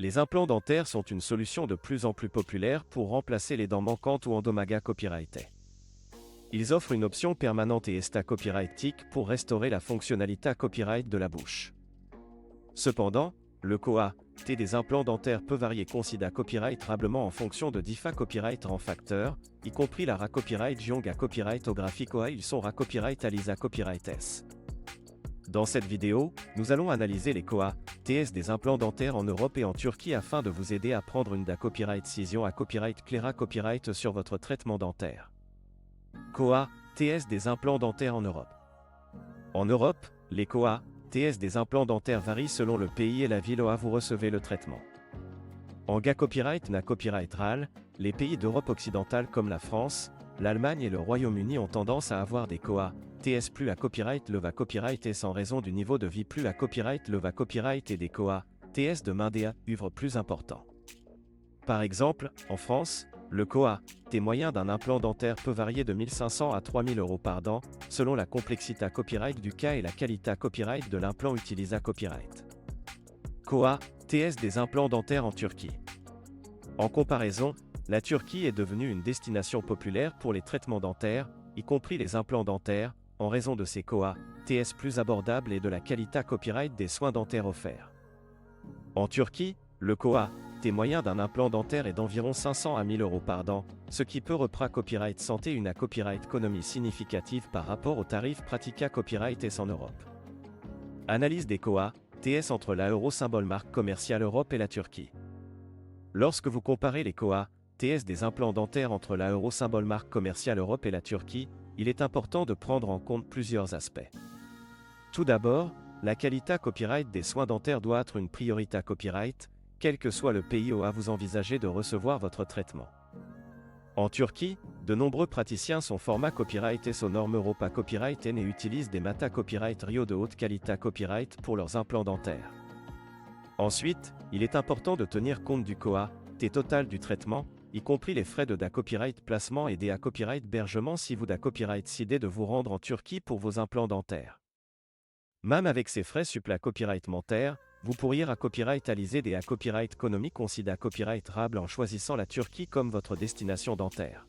Les implants dentaires sont une solution de plus en plus populaire pour remplacer les dents manquantes ou endomaga copyrighted. Ils offrent une option permanente et esta copyrightique pour restaurer la fonctionnalité copyright de la bouche. Cependant, le coût des implants dentaires peut varier considérablement en fonction de différents copyright en facteurs, y compris la copyright Jong à copyright au graphique ils sont copyright à Lisa copyright S. Dans cette vidéo, nous allons analyser les coûts des implants dentaires en Europe et en Turquie afin de vous aider à prendre une copyright décision à copyright claire copyright sur votre traitement dentaire. Coûts des implants dentaires en Europe. En Europe, les coûts des implants dentaires varient selon le pays et la ville où vous recevez le traitement. En copyright na copyright RAL, les pays d'Europe occidentale comme la France, l'Allemagne et le Royaume-Uni ont tendance à avoir des coûts plus à copyright le copyright est en raison du niveau de vie plus à copyright le copyright et des coûts de main d'œuvre plus importants. Par exemple, en France, le coût moyen d'un implant dentaire peut varier de 1500 à 3000 euros par dent, selon la complexité copyright du cas et la qualité copyright de l'implant utilisé copyright. Coûts des implants dentaires en Turquie. En comparaison, la Turquie est devenue une destination populaire pour les traitements dentaires, y compris les implants dentaires, en raison de ses coûts plus abordables et de la qualité copyright des soins dentaires offerts. En Turquie, le coût moyen d'un implant dentaire est d'environ 500 à 1000 euros par dent, ce qui peut reprendre copyright santé une copyright économie significative par rapport aux tarifs pratiqués copyright S en Europe. Analyse des coûts entre la euro symbole marque commerciale Europe et la Turquie. Lorsque vous comparez les coûts des implants dentaires entre la euro symbole marque commerciale Europe et la Turquie, il est important de prendre en compte plusieurs aspects. Tout d'abord, la qualité copyright des soins dentaires doit être une priorité copyright, quel que soit le pays où vous envisagez de recevoir votre traitement. En Turquie, de nombreux praticiens sont format copyright et aux normes Europa Copyright et utilisent des mata copyright Rio de haute qualité copyright pour leurs implants dentaires. Ensuite, il est important de tenir compte du coût total du traitement, y compris les frais de copyright placement et des copyright hébergement si vous copyright décidez de vous rendre en Turquie pour vos implants dentaires. Même avec ces frais supplémentaires copyright dentaires, vous pourriez copyrightiser des copyright économiques considérés copyright rable en choisissant la Turquie comme votre destination dentaire.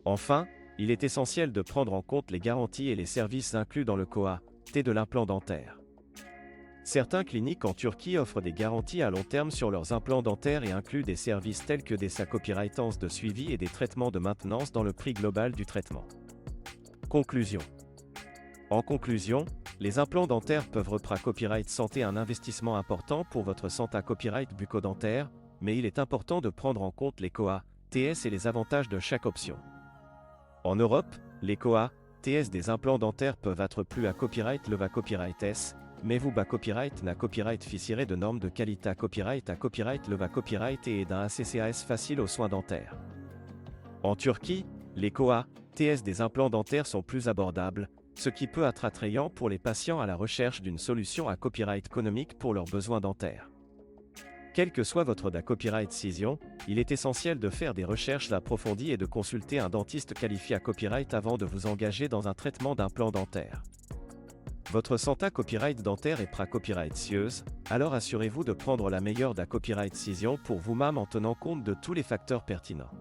Enfin, il est essentiel de prendre en compte les garanties et les services inclus dans le coût de l'implant dentaire. Certaines cliniques en Turquie offrent des garanties à long terme sur leurs implants dentaires et incluent des services tels que des copyrightance de suivi et des traitements de maintenance dans le prix global du traitement. Conclusion. En conclusion, les implants dentaires peuvent reprendre copyright santé un investissement important pour votre santé copyright bucco-dentaire, mais il est important de prendre en compte les coûts et les avantages de chaque option. En Europe, les coûts des implants dentaires peuvent être plus à copyright le copyright S, mais vous copyright na copyright fissiré de normes de qualité à copyright le copyright et d'un ACCAS facile aux soins dentaires. En Turquie, les coûts des implants dentaires sont plus abordables, ce qui peut être attrayant pour les patients à la recherche d'une solution à copyright économique pour leurs besoins dentaires. Quelle que soit votre copyright décision, il est essentiel de faire des recherches approfondies et de consulter un dentiste qualifié à copyright avant de vous engager dans un traitement d'implant dentaire. Votre santé copyright dentaire est copyright sieuse, alors assurez-vous de prendre la meilleure copyright décision pour vous-même en tenant compte de tous les facteurs pertinents.